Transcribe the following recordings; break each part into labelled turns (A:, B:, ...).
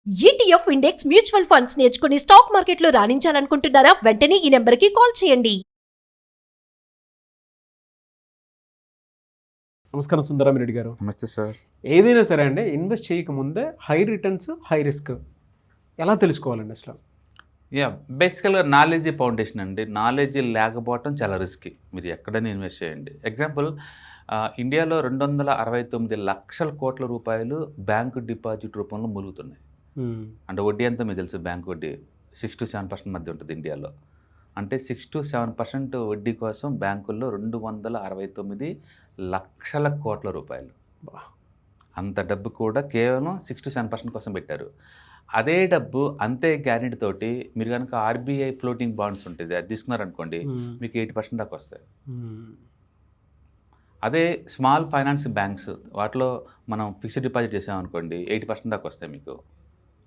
A: ETF index mutual funds నేర్చుకుని stock మార్కెట్లో రాణించాలనుకుంటున్నారా? వెంటనే ఈ నెంబర్కి కాల్ చేయండి.
B: నమస్కారం సుందరామిరెడ్డి గారు.
C: నమస్తే సార్.
B: ఏదైనా సరే అండి, ఇన్వెస్ట్ చేయకముందే హై రిటర్న్స్ హై రిస్క్ ఎలా తెలుసుకోవాలండి అసలు?
C: బేసికల్గా నాలెడ్జ్ ఫౌండేషన్ అండి. నాలెడ్జ్ లేకపోవటం చాలా రిస్కీ. మీరు ఎక్కడైనా ఇన్వెస్ట్ చేయండి. ఎగ్జాంపుల్, ఇండియాలో 269 లక్షల కోట్ల రూపాయలు బ్యాంకు డిపాజిట్ రూపంలో ములుగుతున్నాయి. అంటే వడ్డీ అంతా మీకు తెలుసు, బ్యాంక్ వడ్డీ 6-7% మధ్య ఉంటుంది ఇండియాలో. అంటే 6-7% వడ్డీ కోసం బ్యాంకుల్లో 269 లక్షల కోట్ల రూపాయలు. అంత డబ్బు కూడా కేవలం 6-7% కోసం పెట్టారు. అదే డబ్బు అంతే గ్యారెంటీ తోటి మీరు కనుక ఆర్బీఐ ఫ్లోటింగ్ బాండ్స్ ఉంటుంది, అది తీసుకున్నారనుకోండి, మీకు 80% దాకా వస్తాయి. అదే స్మాల్ ఫైనాన్స్ బ్యాంక్స్, వాటిలో మనం ఫిక్స్డ్ డిపాజిట్ చేసామనుకోండి, 80% దాకా వస్తాయి మీకు.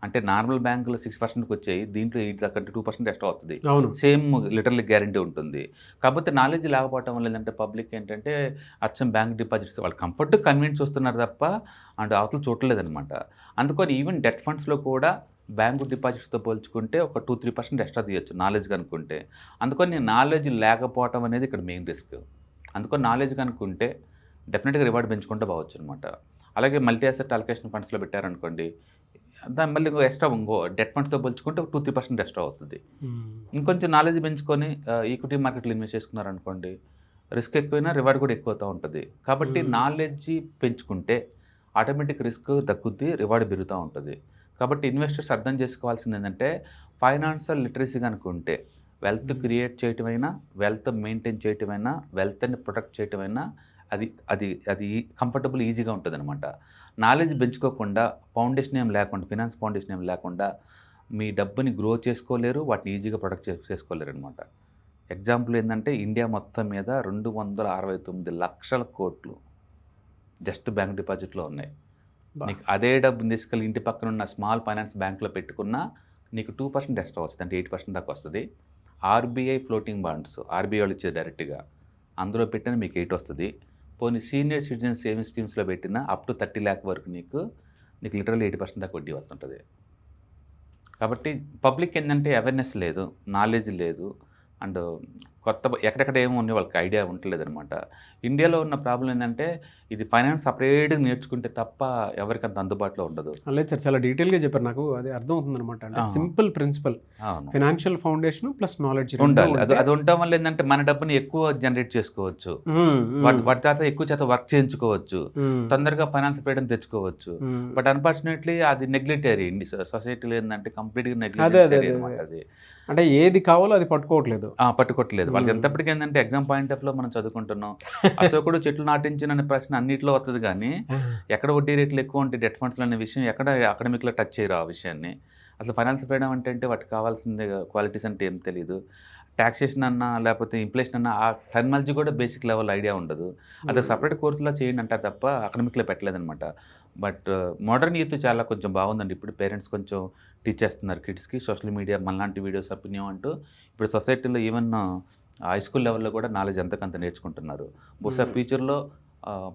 C: అంటే నార్మల్ బ్యాంకులో 6%కి వచ్చాయి, దీంట్లో 8 దాకా 2% ఎక్స్ట్రా అవుతుంది. సేమ్ లిటరల్లీ గ్యారంటీ ఉంటుంది. కాకపోతే నాలెడ్జ్ లేకపోవటం వల్ల ఏంటంటే పబ్లిక్ ఏంటంటే అచ్చం బ్యాంక్ డిపాజిట్స్ వాళ్ళు కంఫర్ట్ కన్వీన్స్ చూస్తున్నారు తప్ప అంటే అవతలు చూడలేదనమాట. అందుకని ఈవెన్ డెట్ ఫండ్స్లో కూడా బ్యాంకు డిపాజిట్స్తో పోల్చుకుంటే ఒక 2-3% ఎక్స్ట్రా తీయచ్చు నాలెడ్జ్ కనుక్కుంటే. అందుకని నాలెడ్జ్ లేకపోవటం అనేది ఇక్కడ మెయిన్ రిస్క్. అందుకని నాలెడ్జ్ కనుక్కుంటే డెఫినెట్గా రివార్డ్ పెంచుకుంటూ పోవచ్చు అనమాట. అలాగే మల్టీ అసెట్ అలొకేషన్ ఫండ్స్లో పెట్టారనుకోండి, దాని మళ్ళీ ఎక్స్ట్రా ఇంకో డెట్ ఫండ్స్తో పోల్చుకుంటే 2-3% ఎక్స్ట్రా అవుతుంది. ఇంకొంచెం నాలెడ్జ్ పెంచుకొని ఈక్విటీ మార్కెట్లో ఇన్వెస్ట్ చేసుకున్నారనుకోండి, రిస్క్ ఎక్కువైనా రివార్డ్ కూడా ఎక్కువ అవుతూ ఉంటుంది. కాబట్టి నాలెడ్జ్ పెంచుకుంటే ఆటోమేటిక్ రిస్క్ తగ్గుద్ది, రివార్డ్ పెరుగుతూ ఉంటుంది. కాబట్టి ఇన్వెస్టర్స్ అర్థం చేసుకోవాల్సింది ఏంటంటే, ఫైనాన్షియల్ లిటరసీ కనుకుంటే వెల్త్ క్రియేట్ చేయటమైనా, వెల్త్ మెయింటైన్ చేయటమైనా, వెల్త్ని ప్రొటెక్ట్ చేయటమైనా అది అది అది కంఫర్టబుల్ ఈజీగా ఉంటుంది అనమాట. నాలెడ్జ్ పెంచుకోకుండా, ఫౌండేషన్ ఏం లేకుండా, ఫినాన్స్ ఫౌండేషన్ ఏం లేకుండా మీ డబ్బుని గ్రో చేసుకోలేరు, వాటిని ఈజీగా ప్రొటెక్ట్ చేసుకోలేరు అనమాట. ఎగ్జాంపుల్ ఏంటంటే, ఇండియా మొత్తం మీద 269 లక్షల కోట్లు జస్ట్ బ్యాంక్ డిపాజిట్లో ఉన్నాయి. నీకు అదే డబ్బుని తీసుకెళ్ళి ఇంటి పక్కన ఉన్న స్మాల్ ఫైనాన్స్ బ్యాంక్లో పెట్టుకున్నా నీకు 2% ఎక్స్ట్రా వస్తుంది, అంటే 80% దాకా వస్తుంది. ఆర్బీఐ ఫ్లోటింగ్ బాండ్స్, ఆర్బీఐ వాళ్ళు ఇచ్చేది డైరెక్ట్గా, అందులో పెట్టిన మీకు 8 వస్తుంది. పోనీ సీనియర్ సిటిజన్ సేవింగ్ స్కీమ్స్లో పెట్టిన అప్ టు 30 lakh వరకు నీకు లిటరల్లీ 80% దాకా వడ్డీ వస్తుంటుంది. కాబట్టి పబ్లిక్ ఏంటంటే అవేర్నెస్ లేదు, నాలెడ్జ్ లేదు, అండ్ కొత్త ఎక్కడెక్కడ ఏమో ఉన్నాయి వాళ్ళకి ఐడియా ఉండలేదు అనమాట. ఇండియాలో ఉన్న ప్రాబ్లం ఏంటంటే, ఇది ఫైనాన్స్ సపరేట్గా నేర్చుకుంటే తప్ప ఎవరికి అంత అందుబాటులో ఉండదు.
B: లేదు సార్, చాలా డీటెయిల్గా చెప్పారు, నాకు అది అర్థం అవుతుంది అనమాట. అంటే simple principal, financial foundation plus knowledge
C: ఉండాలి. అది ఉండటం వల్ల ఏంటంటే మన డబ్బుని ఎక్కువ జనరేట్ చేసుకోవచ్చు, వాటి తర్వాత ఎక్కువ చేత వర్క్ చేయించుకోవచ్చు, తొందరగా ఫైనాన్స్ ఫ్రీడమ్ తెచ్చుకోవచ్చు. బట్ అన్ఫార్చునేట్లీ అది నెగ్లెక్టరీ సొసైటీలో ఏంటంటే కంప్లీట్గా నెగ్లెక్టరీ అనమాట. అది
B: అంటే ఏది కావాలో అది పట్టుకోవట్లేదు.
C: వాళ్ళకి ఎంతప్పటికీ ఏంటంటే ఎగ్జామ్ పాయింట్ ఆఫ్లో మనం చదువుకుంటున్నాం, అశోకుడు చెట్లు నాటించిన అనే ప్రశ్న అన్నింటిలో వస్తుంది, కానీ ఎక్కడ వడ్డీ రేట్లు ఎక్కువ ఉంటాయి డెట్ ఫండ్స్లో అనే విషయం ఎక్కడ అకాడమిక్లో టచ్ చేయరు ఆ విషయాన్ని. అసలు ఫైనాన్స్ ఫ్రీడమ్ అంటే వాటికి కావాల్సిందే క్వాలిటీస్ అంటే ఏం తెలియదు. ట్యాక్సేషన్ అన్నా లేకపోతే ఇన్ఫ్లేషన్ అన్నా ఆ టెక్నాలజీ కూడా బేసిక్ లెవెల్ ఐడియా ఉండదు. అది సపరేట్ కోర్సులో చేయండి అంటారు తప్ప అకాడమిక్లో పెట్టలేదనమాట. బట్ మోడర్న్ యూత్ చాలా కొంచెం బాగుందండి. ఇప్పుడు పేరెంట్స్ కొంచెం టీచ్ చేస్తున్నారు కిడ్స్కి, సోషల్ మీడియా మనలాంటి వీడియోస్ ఒపీనియన్ అంటూ. ఇప్పుడు సొసైటీలో ఈవెన్ హై స్కూల్ లెవెల్లో కూడా నాలెడ్జ్ ఎంతకంత నేర్చుకుంటున్నారు. బహుశా ఫ్యూచర్లో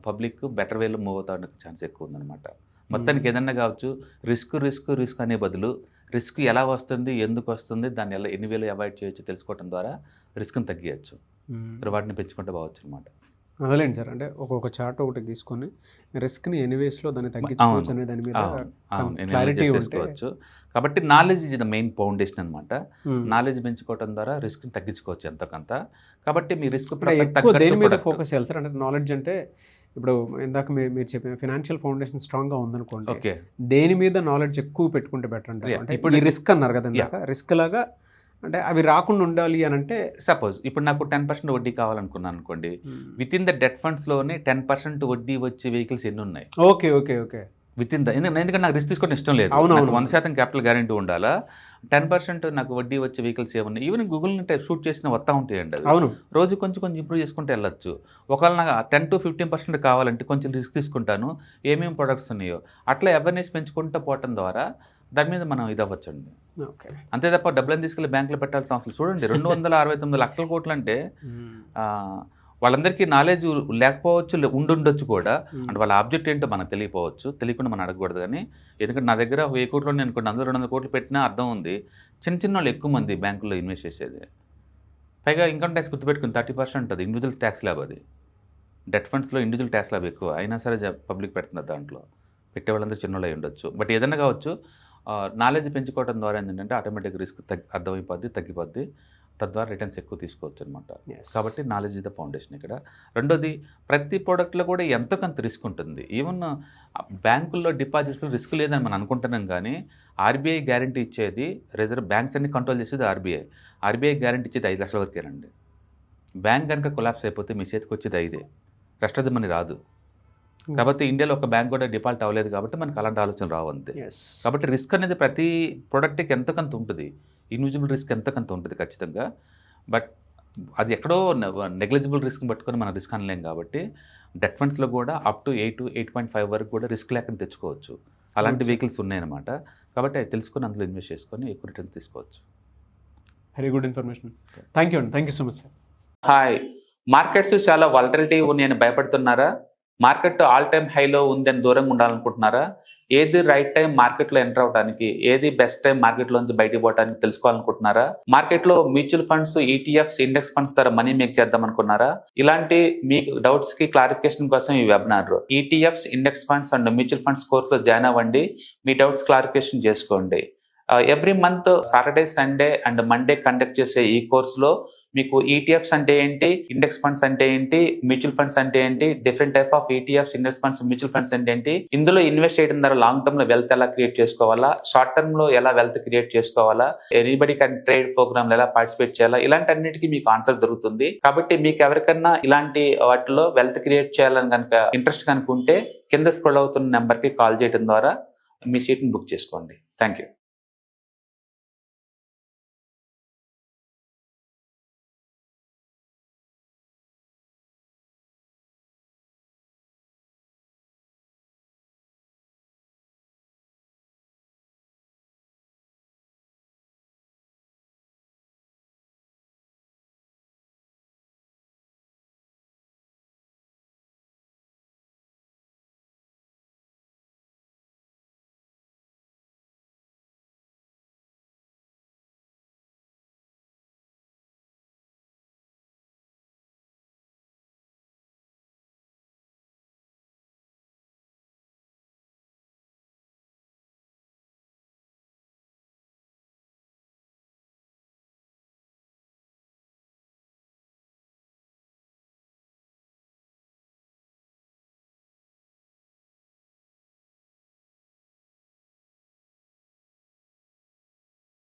C: పబ్లిక్ బెటర్ వేలో మూవ్ అవుతానికి ఛాన్స్ ఎక్కువ ఉందన్నమాట. మొత్తానికి ఏదన్నా కావచ్చు, రిస్క్ అనే బదులు రిస్క్ ఎలా వస్తుంది, ఎందుకు వస్తుంది, దాన్ని ఎన్ని వేలు అవాయిడ్ చేయొచ్చు తెలుసుకోవడం ద్వారా రిస్క్ని తగ్గించచ్చు, రివార్డ్ని పెంచుకుంటూ పోవచ్చు అనమాట.
B: అదేలేండి సార్, అంటే ఒక్కొక్క చార్ట్ ఒకటి తీసుకొని రిస్క్ని ఎన్ని వేస్లో దాన్ని తగ్గించుకోవచ్చు అనే దాని మీద క్లారిటీ చేసుకోవచ్చు.
C: కాబట్టి నాలెడ్జ్ ఇది ద మెయిన్ ఫౌండేషన్ అనమాట. నాలెడ్జ్ పెంచుకోవడం ద్వారా రిస్క్ని తగ్గించుకోవచ్చు ఎంతకంత. కాబట్టి మీ రిస్క్
B: దేని మీద ఫోకస్ చేయాలి సార్? అంటే నాలెడ్జ్ అంటే ఇప్పుడు ఇందాక మీరు చెప్పిన ఫైనాన్షియల్ ఫౌండేషన్ స్ట్రాంగ్గా ఉందనుకోండి, దేని మీద నాలెడ్జ్ ఎక్కువ పెట్టుకుంటే బెటర్ అంటే? ఇప్పుడు రిస్క్ అన్నారు కదా ఇందాక, రిస్క్ లాగా అంటే అవి రాకుండా ఉండాలి అని అంటే,
C: సపోజ్ ఇప్పుడు నాకు 10% వడ్డీ కావాలనుకున్నాను అనుకోండి, విత్ ఇన్ ద డెట్ ఫండ్స్లోనే 10% వడ్డీ వచ్చే వెహికల్స్ ఎన్ని ఉన్నాయి?
B: Okay okay okay
C: with in the, ఎందుకంటే నాకు రిస్క్ తీసుకోవడం ఇష్టం లేదు. 100% క్యాపిటల్ గ్యారెంటీ ఉండాలా, 10% నాకు వడ్డీ వచ్చే వెహికల్స్ ఏమన్నా ఈవెన్ గూగుల్ షూట్ చేసిన వస్తూ ఉంటాయండి.
B: అవును,
C: రోజు కొంచెం ఇంప్రూవ్ చేసుకుంటే వెళ్ళొచ్చు. ఒకవేళ నాకు 10-15% కావాలంటే కొంచెం రిస్క్ తీసుకుంటాను, ఏమేమి ప్రొడక్ట్స్ ఉన్నాయో అట్లా అవేర్నెస్ పెంచుకుంటూ పోవటం ద్వారా దాని మీద మనం ఇది అవ్వచ్చండి. అంతే తప్ప డబ్బులను తీసుకెళ్ళి బ్యాంకులో పెట్టాల్సిన అవసరం. చూడండి, 269 లక్షల కోట్లు అంటే వాళ్ళందరికీ నాలెడ్జ్ లేకపోవచ్చు, ఉండుండొచ్చు కూడా. అంటే వాళ్ళ ఆబ్జెక్ట్ ఏంటో మనకు తెలియకపోవచ్చు, తెలియకుండా మనం అడగకూడదు. కానీ ఎందుకంటే నా దగ్గర 1000 కోట్లు నేను కొన్ని 100-200 కోట్లు పెట్టినా అర్థం ఉంది. చిన్న చిన్న వాళ్ళు ఎక్కువ మంది బ్యాంకుల్లో ఇన్వెస్ట్ చేసేది. పైగా ఇన్కమ్ ట్యాక్స్ గుర్తుపెట్టుకుని 30% అది ఇండివిజువల్ ట్యాక్స్ ల్యాబ్. అది డెట్ ఫండ్స్లో ఇండివిజువల్ ట్యాక్స్ ల్యాబ్ ఎక్కువ అయినా సరే పబ్లిక్ పెడుతున్నారు. దాంట్లో పెట్టే వాళ్ళందరూ చిన్నోళ్ళు అయి ఉండొచ్చు. బట్ ఏదైనా కావచ్చు, నాలెడ్జ్ పెంచుకోవడం ద్వారా ఏంటంటే ఆటోమేటిక్ రిస్క్ అర్థమైపోద్ది, తగ్గిపోద్ది. తద్వారా రిటర్న్స్ ఎక్కువ తీసుకోవచ్చు అనమాట. కాబట్టి నాలెడ్జ్ ఇస్ ద ఫౌండేషన్ ఇక్కడ. రెండోది, ప్రతి ప్రోడక్ట్లో కూడా ఎంతో కొంత రిస్క్ ఉంటుంది. ఈవెన్ బ్యాంకుల్లో డిపాజిట్స్లో రిస్క్ లేదని మనం అనుకుంటున్నాం, కానీ ఆర్బీఐ గ్యారంటీ ఇచ్చేది, రిజర్వ్ బ్యాంక్స్ అన్ని కంట్రోల్ చేసేది ఆర్బీఐ. ఆర్బీఐ గ్యారంటీ ఇచ్చేది 5 లక్షల వరకేనండి. బ్యాంక్ కనుక కొలాప్స్ అయిపోతే మీ చేతికి వచ్చేది 5. రెస్ట్ ఆఫ్ ది మనీ రాదు. కాబట్టి ఇండియాలో ఒక బ్యాంక్ కూడా డిఫాల్ట్ అవ్వలేదు కాబట్టి మనకు అలాంటి ఆలోచన రావు అంతే. కాబట్టి రిస్క్ అనేది ప్రతి ప్రోడక్ట్కి ఎంతకంత ఉంటుంది, ఇండివిజువల్ రిస్క్ ఎంతకంత ఉంటుంది ఖచ్చితంగా. బట్ అది ఎక్కడో నెగ్లిజిబుల్ రిస్క్ పట్టుకొని మనం రిస్క్ అనలేం. కాబట్టి డెట్ ఫండ్స్లో కూడా అప్ టు 8-8.5 వరకు కూడా రిస్క్ లేకుండా తెచ్చుకోవచ్చు. అలాంటి వెహికల్స్ ఉన్నాయన్నమాట. కాబట్టి అది తెలుసుకొని అందులో ఇన్వెస్ట్ చేసుకొని ఎక్కువ రిటర్న్ తీసుకోవచ్చు.
B: Very good information. Thank you అండి. Thank you so much sir.
D: Hi, markets చాలా వాలటిలిటీ ఉన్నాయని భయపడుతున్నారా? మార్కెట్ ఆల్ టైమ్ హైలో ఉందని దూరంగా ఉండాలనుకుంటున్నారా? ఏది రైట్ టైం మార్కెట్లో ఎంటర్ అవడానికి, ఏది బెస్ట్ టైం మార్కెట్లోంచి బయటకు పోవడానికి తెలుసుకోవాలనుకుంటున్నారా? మార్కెట్లో mutual funds, ETFs, index funds ద్వారా మనీ మేక్ చేద్దాం అనుకున్నారా? ఇలాంటి మీ డౌట్స్ కి క్లారిఫికేషన్ కోసం ఈ webinar. ETFs, index funds and mutual funds కోర్సులో జాయిన్ అవ్వండి. మీ డౌట్స్ క్లారిఫికేషన్ చేసుకోండి. Every month Saturday, Sunday and Monday conduct చేసే ఈ కోర్సులో మీకు ఈటీఎఫ్స్ అంటే ఏంటి, ఇండెక్స్ ఫండ్స్ అంటే ఏంటి, మ్యూచువల్ ఫండ్స్ అంటే ఏంటి, different type of ETFs, index funds, mutual funds అంటే ఏంటి, ఇందులో ఇన్వెస్ట్ చేయడం ద్వారా లాంగ్ టర్మ్ లో వెల్త్ ఎలా క్రియేట్ చేసుకోవాలా, షార్ట్ టర్మ్ లో ఎలా వెల్త్ క్రియేట్ చేసుకోవాలా, ఎనీబడి కెన్ ట్రేడ్ ప్రోగ్రామ్ ఎలా పార్టిసిపేట్ చేయాలా, ఇలాంటి అన్నిటికీ మీకు ఆన్సర్ దొరుకుతుంది. కాబట్టి మీకు ఎవరికన్నా ఇలాంటి వాటిలో వెల్త్ క్రియేట్ చేయాలని కనుక ఇంట్రెస్ట్ కనుకుంటే కింద స్క్రోల్ అవుతున్న నెంబర్ కి కాల్ చేయడం ద్వారా మీ సీట్ ని బుక్ చేసుకోండి. Thank you.